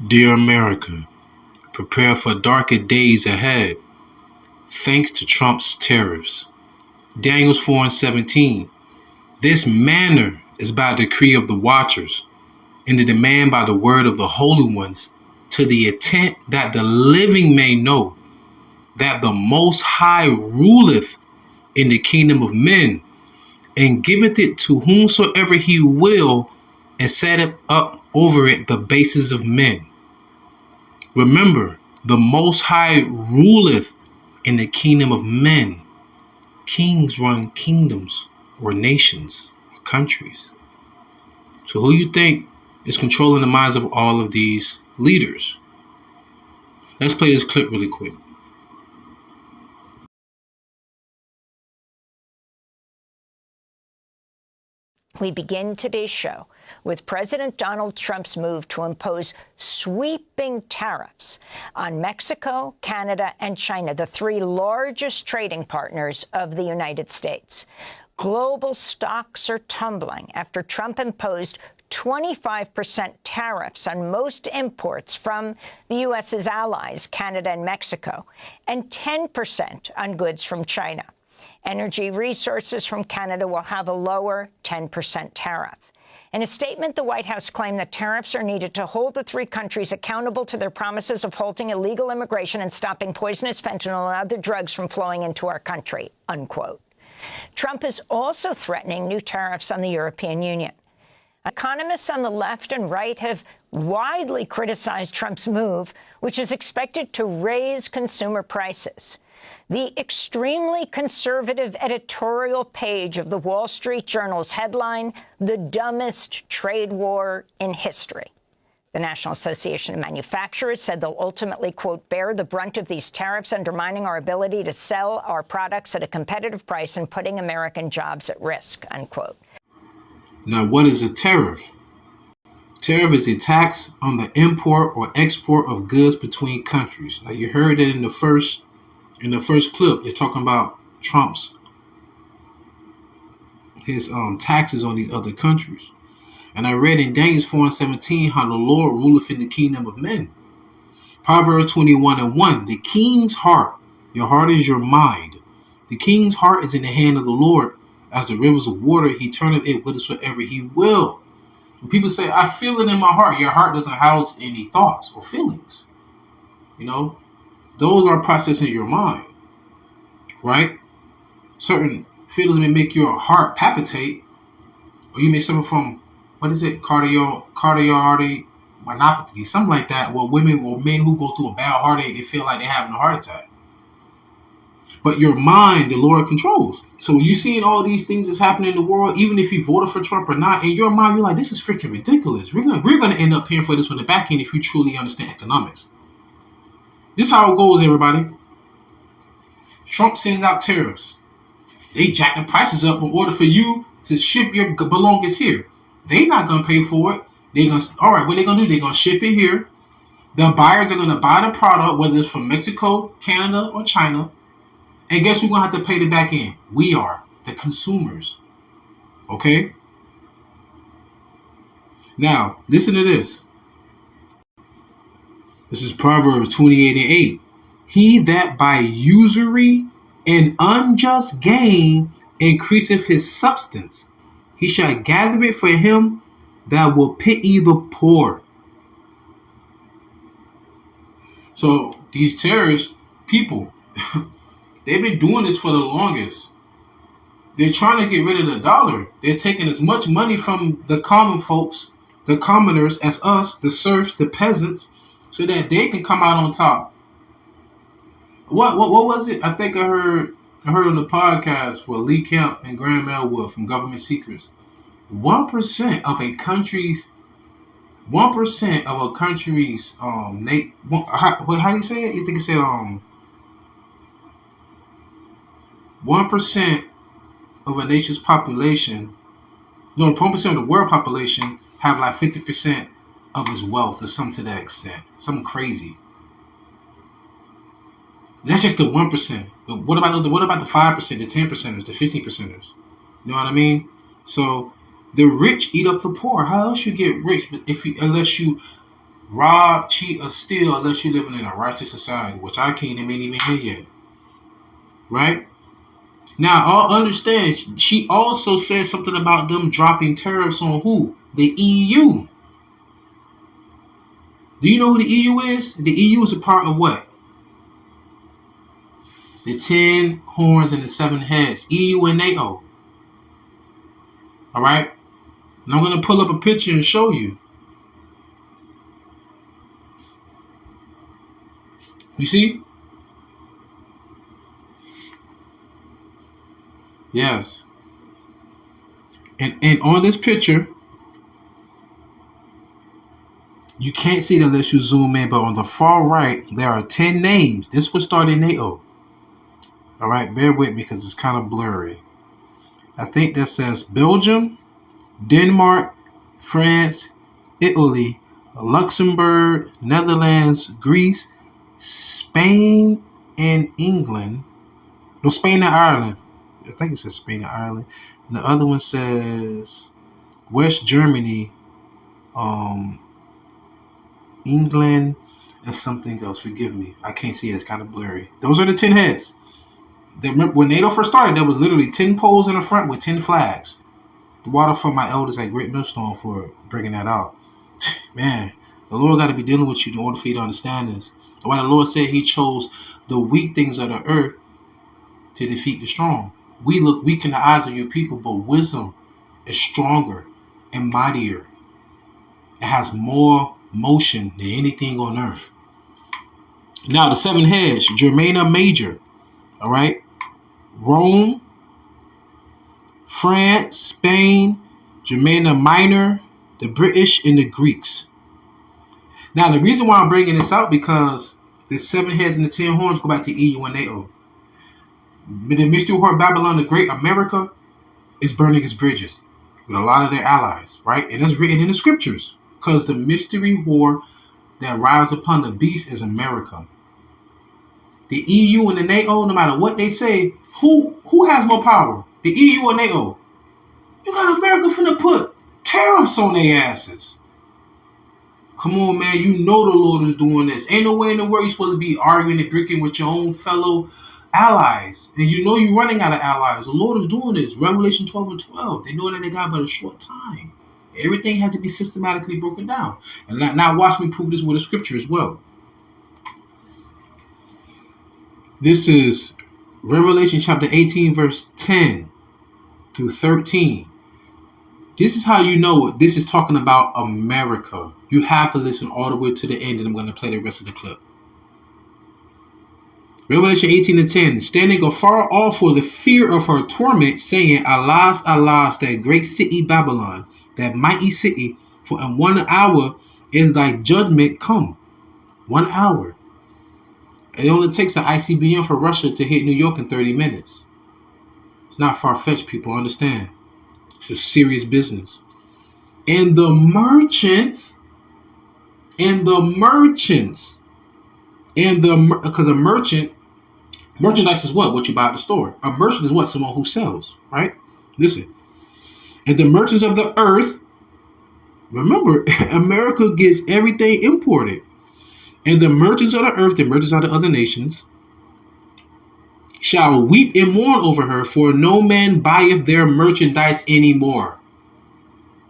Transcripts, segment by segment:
Dear America, prepare for darker days ahead, thanks to Trump's tariffs. Daniel 4:17. This manner is by decree of the watchers, and the demand by the word of the holy ones, to the intent that the living may know that the Most High ruleth in the kingdom of men, and giveth it to whomsoever he will, and setteth up over it the bases of men. Remember, the Most High ruleth in the kingdom of men. Kings run kingdoms or nations or countries. So who you think is controlling the minds of all of these leaders? Let's play this clip really quick. We begin today's show with President Donald Trump's move to impose sweeping tariffs on Mexico, Canada, and China, the three largest trading partners of the United States. Global stocks are tumbling after Trump imposed 25% tariffs on most imports from the U.S.'s allies, Canada and Mexico, and 10% on goods from China. Energy resources from Canada will have a lower 10% tariff. In a statement, the White House claimed that tariffs are needed to hold the three countries accountable to their promises of halting illegal immigration and stopping poisonous fentanyl and other drugs from flowing into our country, unquote. Trump is also threatening new tariffs on the European Union. Economists on the left and right have widely criticized Trump's move, which is expected to raise consumer prices. The extremely conservative editorial page of the Wall Street Journal's headline, "The Dumbest Trade War in History." The National Association of Manufacturers said they'll ultimately, quote, bear the brunt of these tariffs, undermining our ability to sell our products at a competitive price and putting American jobs at risk, unquote. Now, what is a tariff? Tariff is a tax on the import or export of goods between countries. Now, you heard that in the first clip. They're talking about Trump's taxes on these other countries. And I read in Daniel 4:17 how the Lord ruleth in the kingdom of men. Proverbs 21:1. The king's heart, your heart is your mind. The king's heart is in the hand of the Lord. As the rivers of water, he turneth it whithersoever he will. When people say, I feel it in my heart, your heart doesn't house any thoughts or feelings. You know, those are processing your mind, right? Certain feelings may make your heart palpitate, or you may suffer from, cardiomyopathy, something like that. Well, women or men who go through a bad heartache, they feel like they're having a heart attack. But your mind, the Lord controls. So you seeing all these things that's happening in the world, even if you voted for Trump or not, in your mind, you're like, this is freaking ridiculous. We're gonna end up paying for this on the back end if you truly understand economics. This is how it goes, everybody. Trump sends out tariffs. They jack the prices up in order for you to ship your belongings here. They're not going to pay for it. All right, what they're going to do, they're going to ship it here. The buyers are going to buy the product, whether it's from Mexico, Canada, or China. And guess who's going to have to pay the back end? We are, the consumers. Okay? Now, listen to this. This is Proverbs 28:8. He that by usury and unjust gain increaseth his substance, he shall gather it for him that will pity the poor. So these terrorist people, they've been doing this for the longest. They're trying to get rid of the dollar. They're taking as much money from the common folks, the commoners, as us, the serfs, the peasants, so that they can come out on top. What was it? I think I heard on the podcast with Lee Kemp and Graham Elwood from Government Secrets. 1% of a country's how do you say it? You think it said 1% of a nation's population, 1% of the world population have like 50% of its wealth or something to that extent. Something crazy. That's just the 1%. But what about the 5%, the 10%ers, the 15%ers? You know what I mean? So the rich eat up the poor. How else you get rich unless you rob, cheat, or steal unless you're living in a righteous society, which our kingdom ain't even here yet. Right? Now, I'll understand, she also said something about them dropping tariffs on who? The EU. Do you know who the EU is? The EU is a part of what? The 10 horns and the 7 heads. EU and NATO. Alright? And I'm going to pull up a picture and show you. You see? Yes. And on this picture, you can't see it unless you zoom in, but on the far right, there are 10 names. This was started in NATO. All right, bear with me because it's kind of blurry. I think that says Belgium, Denmark, France, Italy, Luxembourg, Netherlands, Greece, Spain, and England. No, Spain and Ireland. I think it says Spain and Ireland. And the other one says West Germany, England, and something else. Forgive me. I can't see it. It's kind of blurry. Those are the 10 heads. When NATO first started, there was literally 10 poles in the front with 10 flags. The water from my elders at Great Millstone for bringing that out. Man, the Lord got to be dealing with you in order for you to understand this. Why the Lord said he chose the weak things of the earth to defeat the strong. We look weak in the eyes of you people, but wisdom is stronger and mightier. It has more motion than anything on earth. Now, the 7 heads, Germania Major, all right? Rome, France, Spain, Germania Minor, the British, and the Greeks. Now, the reason why I'm bringing this out because the 7 heads and the 10 horns go back to EU and NATO. The mystery whore Babylon the Great, America, is burning its bridges with a lot of their allies, right? And that's written in the scriptures because the mystery whore that rides upon the beast is America. The EU and the NATO, no matter what they say, who has more power? The EU or NATO? You got America finna put tariffs on their asses. Come on, man. You know the Lord is doing this. Ain't no way in the world you're supposed to be arguing and bricking with your own fellow allies. And you know you're running out of allies. The Lord is doing this. Revelation 12 and 12. They know that they got but a short time. Everything has to be systematically broken down. And now watch me prove this with a scripture as well. This is Revelation chapter 18, verse 10 through 13. This is how you know this is talking about America. You have to listen all the way to the end, and I'm going to play the rest of the clip. Revelation 18 and 10. Standing afar off for the fear of her torment, saying, Alas, alas, that great city Babylon, that mighty city, for in 1 hour is thy judgment come. 1 hour. It only takes an ICBM for Russia to hit New York in 30 minutes. It's not far-fetched, people. Understand. It's a serious business. And the merchants, because a merchant, merchandise is what? What you buy at the store. A merchant is what? Someone who sells, right? Listen. And the merchants of the earth, remember, America gets everything imported. And the merchants of the earth, the merchants of the other nations, shall weep and mourn over her, for no man buyeth their merchandise anymore.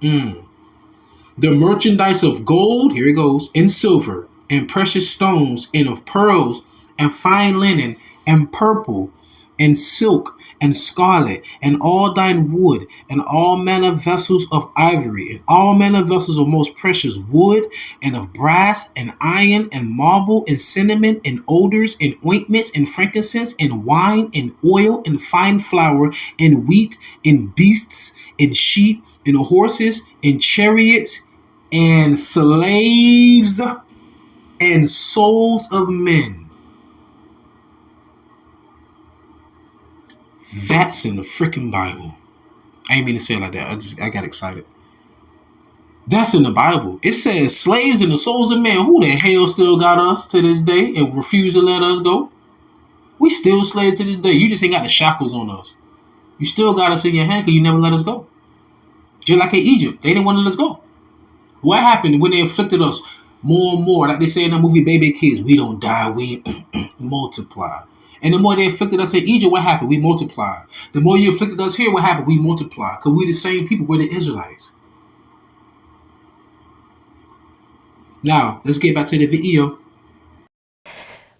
The merchandise of gold, here it goes, and silver, and precious stones, and of pearls, and fine linen, and purple, and silk, and scarlet, and all thine wood, and all manner vessels of ivory, and all manner vessels of most precious wood, and of brass, and iron, and marble, and cinnamon, and odors, and ointments, and frankincense, and wine, and oil, and fine flour, and wheat, and beasts, and sheep, and horses, and chariots, and slaves, and souls of men. That's in the freaking Bible. I ain't mean to say it like that. I got excited. That's in the Bible. It says slaves and the souls of men. Who the hell still got us to this day and refuse to let us go? We still slaves to this day. You just ain't got the shackles on us. You still got us in your hand because you never let us go. Just like in Egypt. They didn't want to let us go. What happened when they afflicted us more and more. Like they say in the movie Baby Kids, we don't die, we multiply. And the more they afflicted us in Egypt, what happened? We multiply. The more you afflicted us here, what happened? We multiply. Because we the same people. We're the Israelites. Now, let's get back to the video.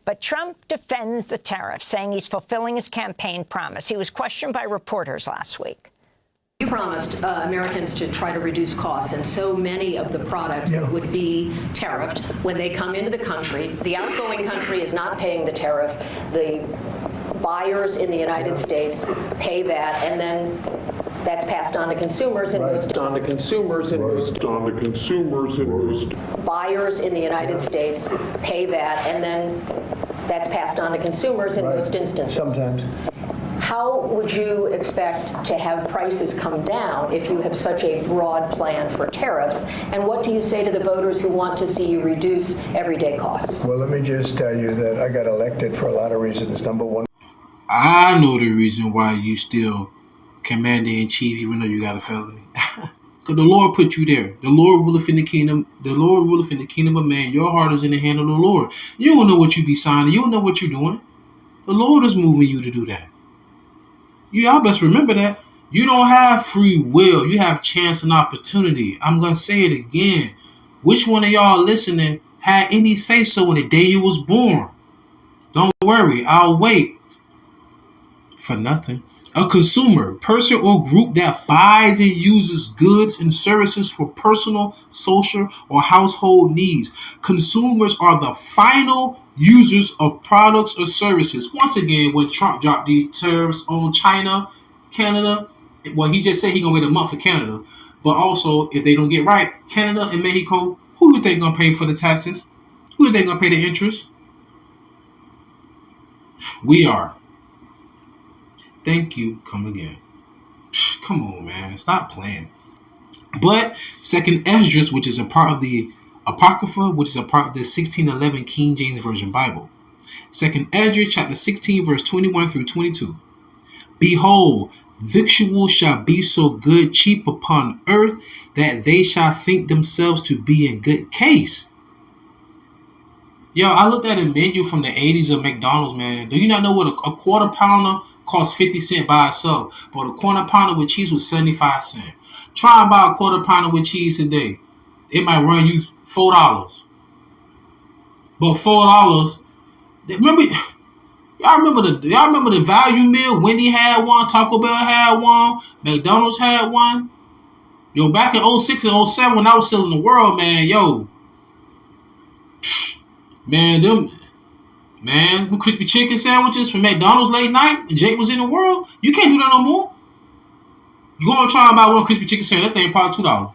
But Trump defends the tariffs, saying he's fulfilling his campaign promise. He was questioned by reporters last week. You promised Americans to try to reduce costs, and so many of the products that would be tariffed when they come into the country, the outgoing country is not paying the tariff. The buyers in the United States pay that, and then that's passed on to consumers in most buyers in the United States pay that, and then that's passed on to consumers in most instances. Sometimes. How would you expect to have prices come down if you have such a broad plan for tariffs? And what do you say to the voters who want to see you reduce everyday costs? Well, let me just tell you that I got elected for a lot of reasons. Number one, I know the reason why you still commander-in-chief, even though you got a felony. Because the Lord put you there. The Lord ruleth in the kingdom. The Lord ruleth in the kingdom of man. Your heart is in the hand of the Lord. You don't know what you be signing. You don't know what you're doing. The Lord is moving you to do that. Y'all best remember that. You don't have free will. You have chance and opportunity. I'm going to say it again. Which one of y'all listening had any say-so in the day you was born? Don't worry. I'll wait. For nothing. A consumer, person or group that buys and uses goods and services for personal, social, or household needs. Consumers are the final users of products or services. Once again, when Trump dropped these tariffs on China, Canada, well, he just said he's going to wait a month for Canada. But also, if they don't get right, Canada and Mexico, who you think going to pay for the taxes? Who you think going to pay the interest? We are. Thank you. Come again. Come on, man. Stop playing. But Second Esdras, which is a part of the Apocrypha, which is a part of the 1611 King James Version Bible. Second Esdras, chapter 16, verse 21 through 22. Behold, victuals shall be so good, cheap upon earth, that they shall think themselves to be in good case. Yo, I looked at a menu from the 80s of McDonald's, man. Do you not know what a quarter pounder cost 50 cents by itself? But a quarter pounder with cheese was 75 cents. Try and buy a quarter pounder with cheese today. It might run you $4. But $4, remember, y'all remember the value meal? Wendy had one, Taco Bell had one, McDonald's had one. Yo, back in 06 and 07 when I was still in the world, man, yo. Man, crispy chicken sandwiches from McDonald's late night and Jake was in the world. You can't do that no more. You go and try and buy one crispy chicken sandwich, that thing probably $2.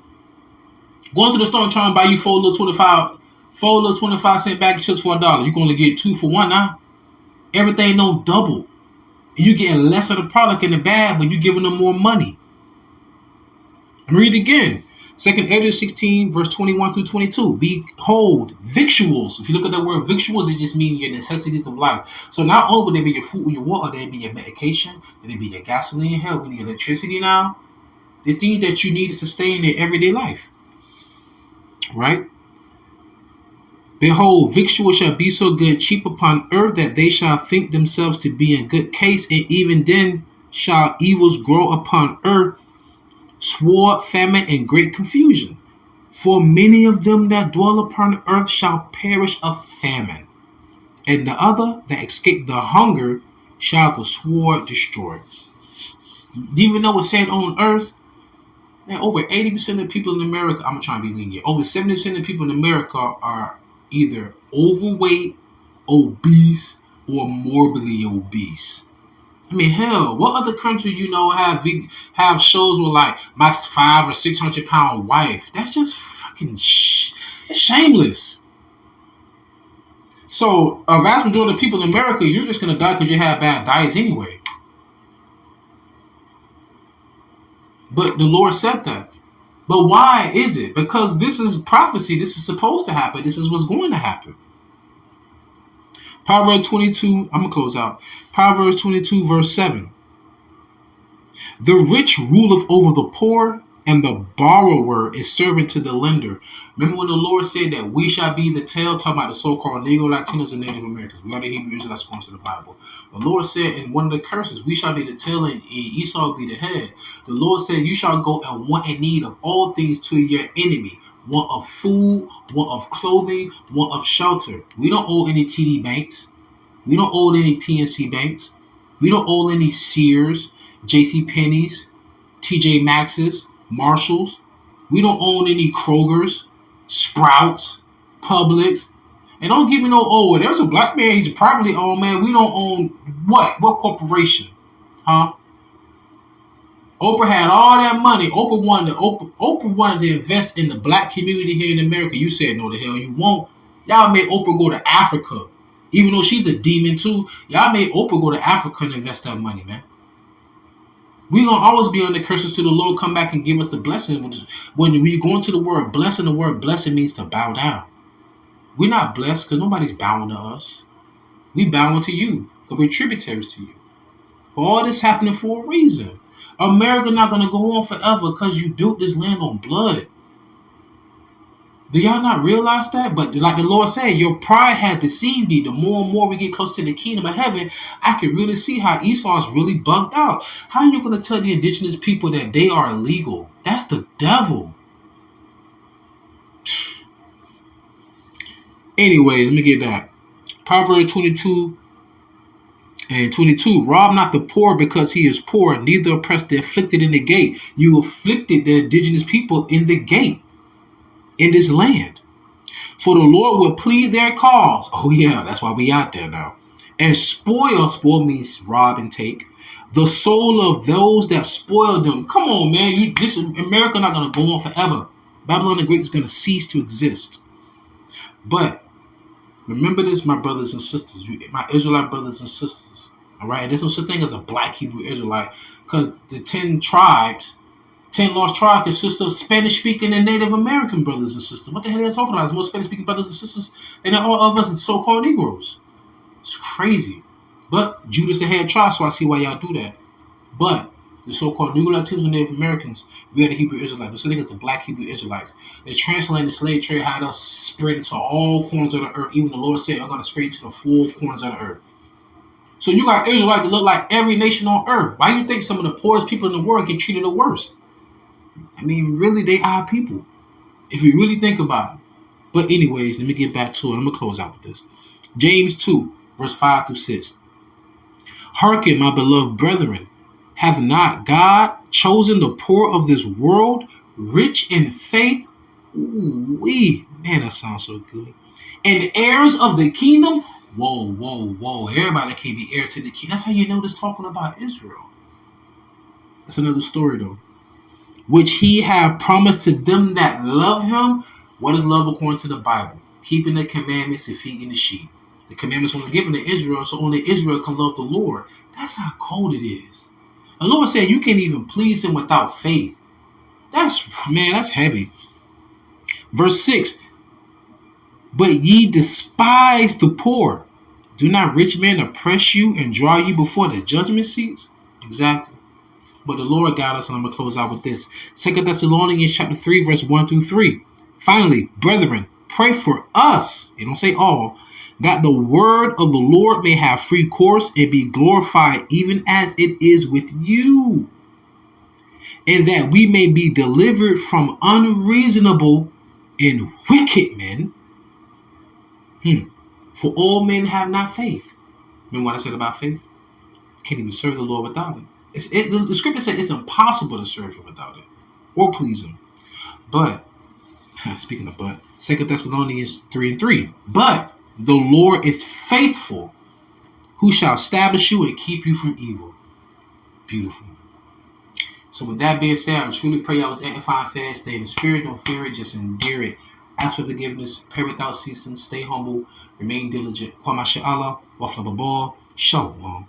Go into the store and try and buy you four little 25-cent bag of chips for $1. You can only get 2 for $1 now. Everything don't double. And you getting less of the product in the bag, but you giving them more money. And read it again. 2nd Esdras 16, verse 21 through 22. Behold, victuals. If you look at that word victuals, it just means your necessities of life. So not only will they be your food and your water, they be your medication, they be your gasoline. Hell, we need electricity now. The things that you need to sustain their everyday life. Right? Behold, victuals shall be so good, cheap upon earth, that they shall think themselves to be in good case, and even then shall evils grow upon earth, sword, famine, and great confusion. For many of them that dwell upon earth shall perish of famine, and the other that escape the hunger shall the sword destroy. Even though it's said on earth, man, over 80% of people in America, I'm trying to be lenient, over 70% of people in America are either overweight, obese, or morbidly obese. I mean, hell, what other country have shows with like my 500 or 600 pound wife? That's just fucking it's shameless. So a vast majority of people in America, you're just gonna die because you have bad diets anyway. But the Lord said that. But why is it? Because this is prophecy. This is supposed to happen. This is what's going to happen. Proverbs 22, I'm going to close out. Proverbs 22, verse 7. The rich ruleth over the poor, and the borrower is servant to the lender. Remember when the Lord said that we shall be the tail, talking about the so-called Negro, Latinos, and Native Americans. We are the Hebrew Israelites according to the Bible. The Lord said in one of the curses, we shall be the tail and Esau will be the head. The Lord said, you shall go and want in need of all things to your enemy. One of food, one of clothing, one of shelter. We don't owe any TD banks. We don't owe any PNC banks. We don't owe any Sears, JC Penney's, TJ Maxx's, Marshalls. We don't own any Kroger's, Sprouts, Publix. And don't give me no, oh, there's a black man, he's a privately owned man. We don't own what? What corporation? Huh? Oprah had all that money. Oprah wanted to invest in the black community here in America. You said no, the hell you won't. Y'all made Oprah go to Africa. Even though she's a demon too, y'all made Oprah go to Africa and invest that money, man. We're going to always be under curses till the Lord come back and give us the blessing. When you go into the word blessing means to bow down. We're not blessed because nobody's bowing to us. We bowing to you because we're tributaries to you. But all this happening for a reason. America not going to go on forever because you built this land on blood. Do y'all not realize that? But like the Lord said, your pride has deceived thee. The more and more we get close to the kingdom of heaven, I can really see how Esau's really bugged out. How are you going to tell the indigenous people that they are illegal? That's the devil. Anyways, let me get back. Proverbs 22 and 22. Rob not the poor because he is poor, neither oppress the afflicted in the gate. You afflicted the indigenous people in the gate. In this land. For the Lord will plead their cause. Oh yeah, that's why we out there now. And spoil means rob and take, the soul of those that spoil them. Come on, man. This America not gonna go on forever. Babylon the Great is gonna cease to exist. But remember this, my brothers and sisters, my Israelite brothers and sisters. All right, there's no such thing as a black Hebrew Israelite, because the 10 lost tribes consist of Spanish-speaking and Native American brothers and sisters. What the hell are they talking about? There's more Spanish-speaking brothers and sisters than all of us so-called Negroes. It's crazy. But Judah's the head tribe, so I see why y'all do that. But the so-called Negro Latinos and Native Americans, we are the Hebrew Israelites. There's something as the black Hebrew Israelites. They translated the slave trade, had us spread it to all corners of the earth. Even the Lord said, I'm going to spread it to the 4 corners of the earth. So you got Israelites that look like every nation on earth. Why do you think some of the poorest people in the world get treated the worst? I mean, really, they are people, if you really think about it. But anyways, let me get back to it. I'm going to close out with this. James 2, verse 5 through 6. Hearken, my beloved brethren, hath not God chosen the poor of this world, rich in faith? Ooh-wee. Man, that sounds so good. And heirs of the kingdom? Whoa, whoa, whoa. Everybody can't be heirs to the kingdom. That's how you know this talking about Israel. That's another story, though. Which he have promised to them that love him. What is love according to the Bible? Keeping the commandments and feeding the sheep. The commandments were given to Israel, so only Israel can love the Lord. That's how cold it is. The Lord said you can't even please him without faith. That's heavy. Verse 6. But ye despise the poor. Do not rich men oppress you and draw you before the judgment seats? Exactly. But the Lord got us, and I'm going to close out with this. 2 Thessalonians chapter 3, verse 1 through 3. Finally, brethren, pray for us, it don't say all, that the word of the Lord may have free course and be glorified even as it is with you. And that we may be delivered from unreasonable and wicked men. For all men have not faith. Remember what I said about faith? Can't even serve the Lord without it. The scripture said it's impossible to serve him without it or please him. But, speaking of 2 Thessalonians 3 and 3. But the Lord is faithful, who shall establish you and keep you from evil. Beautiful. So with that being said, I truly pray y'all was edifying, fast, stay in the spirit, don't fear it, just endure it. Ask for forgiveness, pray without ceasing, stay humble, remain diligent. YAHAWASHI, Shalom.